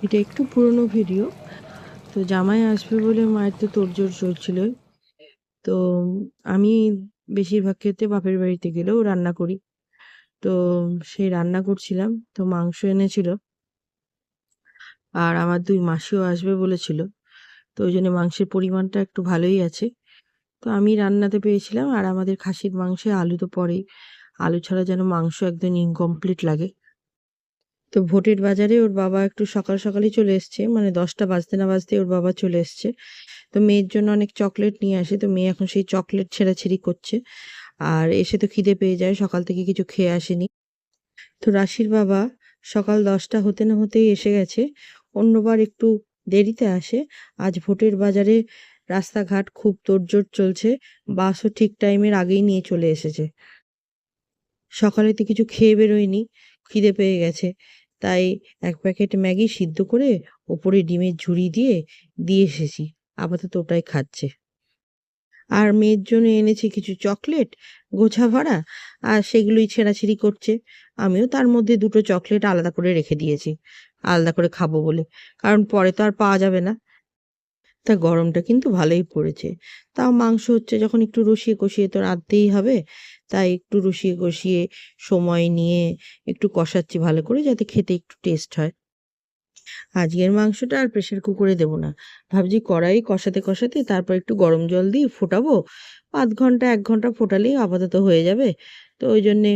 এটা একটু পুরনো ভিডিও। তো জামাই আসবে বলে মায়ের তো তোড়জোড় চলছিল। তো আমি বেশিরভাগ ক্ষেত্রে বাপের বাড়িতে গেলেও রান্না করি। তো সেই রান্না করছিলাম, তো মাংস এনেছিল আর আমার 2 মাসিও আসবে বলেছিল। তো ওই জন্য মাংসের পরিমাণটা একটু ভালোই আছে। তো আমি রান্নাতে পেয়েছিলাম, আর আমাদের খাসির মাংসে আলু তো পড়েই। আলু ছাড়া যেন মাংস একদম ইনকমপ্লিট লাগে। তো ভোটের বাজারে ওর বাবা একটু সকাল সকালই চলে এসছে, মানে 10টা বাজতে না বাজতে ওর বাবা চলে এসছে। তো মেয়ের জন্য অনেক চকলেট নিয়ে আসে, তো মেয়ে এখন সেই চকলেট ছেঁড়াছিঁড়ি করছে। আর এসে তো খিদে পেয়ে যায়, সকাল থেকে কিছু খেয়ে আসেনি। তো রাশির বাবা সকাল 10টা হতে না হতেই এসে গেছে। অন্যবার একটু দেরিতে আসে। আজ ভোটের বাজারে রাস্তাঘাট খুব তোড়জোড় চলছে, বাসও ঠিক টাইমের আগেই নিয়ে চলে এসেছে। সকালে তো কিছু খেয়ে বেরোয়নি, খিদে পেয়ে গেছে। তাই 1 প্যাকেট ম্যাগি সিদ্ধ করে ওপরে ডিমের ঝুড়ি দিয়ে দিয়ে এসেছি। আপাতত ওটাই খাচ্ছে। আর মেয়ের জন্য এনেছি কিছু চকলেট গোছা ভরা, আর সেগুলোই ছেঁড়াছিঁড়ি করছে। আমিও তার মধ্যে 2টো চকলেট আলাদা করে রেখে দিয়েছি, আলাদা করে খাবো বলে। কারণ পরে তো আর পাওয়া যাবে না। তা গরমটা কিন্তু ভালোই পড়েছে। তাও মাংস হচ্ছে যখন একটু রসিয়ে কষিয়ে তো রাঁধতেই হবে। তাই একটু রসিয়ে কষিয়ে সময় নিয়ে একটু কষাচ্ছি ভালো করে, যাতে খেতে একটু টেস্ট হয়। আজকের মাংসটা আর প্রেসার কুকারে দেবো না। ভাবছি কড়াই কষাতে কষাতে তারপর একটু গরম জল দিয়ে ফোটাবো। 0.5 ঘন্টা 1 ঘন্টা ফোটালেই আপাতত হয়ে যাবে। তো ওই জন্যে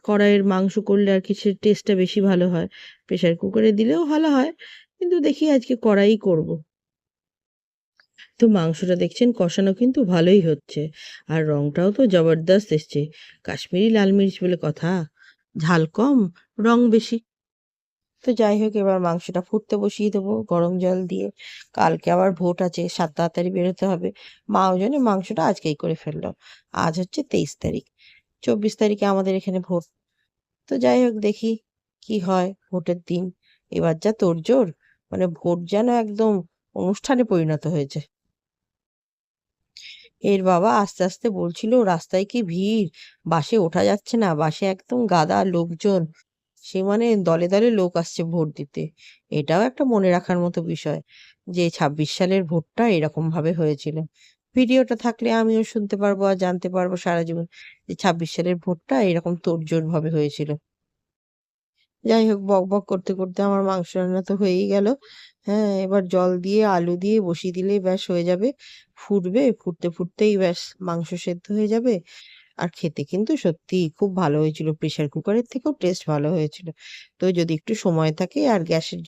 কড়াইয়ের মাংস করলে আর কি সে টেস্টটা বেশি ভালো হয়। প্রেসার কুকারে দিলেও ভালো হয়, কিন্তু দেখি আজকে কড়াইই করব। তো মাংসটা দেখছেন কষানো কিন্তু ভালোই হচ্ছে। আর রংটাও তো জবরদস্ত এসছে। কাশ্মীরি লাল মির্চ বলে কথা, ঝাল কম, রং বেশি। তো যাই হোক, এবার মাংসটা ফুটতে বসিয়ে দেবো গরম জল দিয়ে। কালকে আবার ভোট আছে, তাড়াতাড়ি বেরোতে হবে। মা ওই জন্য মাংসটা আজকেই করে ফেললো। আজ হচ্ছে 23 তারিখ, 24 তারিখে আমাদের এখানে ভোট। তো যাই হোক, দেখি কি হয় ভোটের দিন। এবার যা তোড়জোড়, মানে ভোট যেন একদম অনুষ্ঠানে পরিণত হয়েছে। এর বাবা আস্তে আস্তে বলছিল রাস্তায় কি ভিড়, বাসে ওঠা যাচ্ছে না, বাসে একদম গাদা লোকজন। সে মানে দলে দলে লোক আসছে ভোট দিতে। এটাও একটা মনে রাখার মতো বিষয়, যে 26 সালের ভোটটা এরকম ভাবে হয়েছিল। ভিডিওটা থাকলে আমিও শুনতে পারবো আর জানতে পারবো সারা জীবন, যে 26 সালের ভোটটা এরকম তোড়জোড় ভাবে হয়েছিল। যাই হোক, বকবক করতে করতে আমার মাংস রান্না তো হয়েই গেল। হ্যাঁ, এবার জল দিয়ে আলু দিয়ে বসিয়ে দিলেই ব্যাস হয়ে যাবে। ফুটবে, ফুটতে ফুটতেই ব্যাস মাংস সেদ্ধ হয়ে যাবে। আর খেতে কিন্তু সত্যিই খুব ভালো হয়েছিল। প্রেসার কুকারের থেকেও টেস্ট ভালো হয়েছিল। তো যদি একটু সময় থাকে আর গ্যাসের